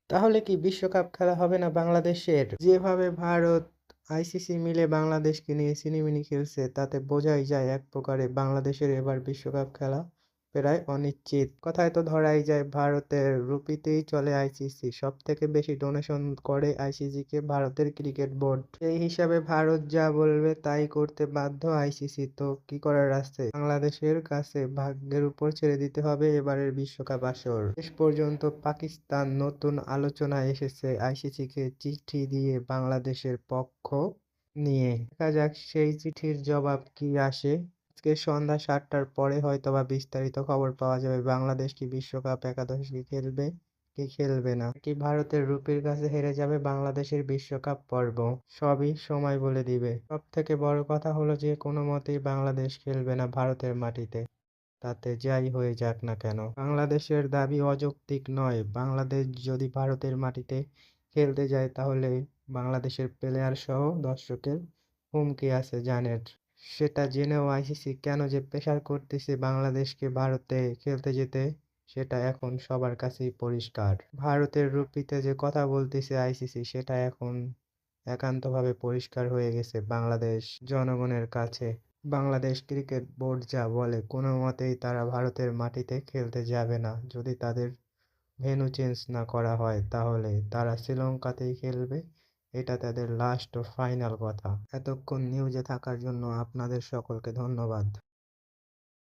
তাহলে কি বিশ্বকাপ খেলা হবে না বাংলাদেশের? যেভাবে ভারত আইসিসি মিলে বাংলাদেশকে নিয়ে ছিনিমিনি খেলছে তাতে বোঝাই যায় এক প্রকারে বাংলাদেশের এবার বিশ্বকাপ খেলা প্রায় অনিশ্চিত। কথায় তো ধরাই যায় ভারতের রুপিতেই চলে আইসিসি, সব থেকে বেশি ডোনেশন করে আইসিসিকে ভারতের ক্রিকেট বোর্ড। সেই হিসাবে ভারত যা বলবে তাই করতে বাধ্য আইসিসি। তো কি করার আছে, বাংলাদেশের কাছে ভাগ্যের উপর ছেড়ে দিতে হবে এবারের বিশ্বকাপ আসর। শেষ পর্যন্ত পাকিস্তান নতুন আলোচনায় এসেছে আইসিসিকে চিঠি দিয়ে বাংলাদেশের পক্ষ নিয়ে। দেখা যাক সেই চিঠির জবাব কি আসে। আজকে সন্ধ্যা 7টার পরে হয়তোবা বিস্তারিত খবর পাওয়া যাবে বাংলাদেশ কি বিশ্বকাপ একাদশে খেলবে কি খেলবে না, কি ভারতের রুপির কাছে হেরে যাবে বাংলাদেশের বিশ্বকাপ পর্ব। সবই সময় বলে দিবে। সব থেকে বড় কথা হলো যে কোনো মতেই বাংলাদেশ খেলবে না ভারতের মাটিতে, তাতে যাই হয়ে যাক না কেন। বাংলাদেশের দাবি অযৌক্তিক নয়, বাংলাদেশ যদি ভারতের মাটিতে খেলতে যায় তাহলে বাংলাদেশের প্লেয়ার সহ দর্শকের হুমকি আছে জানের। সেটা জেনেও আইসিসি কেন যে প্রেসার করতেছে বাংলাদেশকে ভারতে খেলতে যেতে, সেটা এখন সবার কাছেই পরিষ্কার। ভারতের রুপিতে যে কথা বলতেছে আইসিসি সেটা এখন একান্তভাবে পরিষ্কার হয়ে গেছে বাংলাদেশ জনগণের কাছে। বাংলাদেশ ক্রিকেট বোর্ড যা বলে কোনো মতেই তারা ভারতের মাটিতে খেলতে যাবে না। যদি তাদের ভেন্যু চেঞ্জ না করা হয় তাহলে তারা শ্রীলঙ্কাতেই খেলবে, এটা তাদের লাস্ট ও ফাইনাল কথা। এতক্ষণ নিউজে থাকার জন্য আপনাদের সকলকে ধন্যবাদ।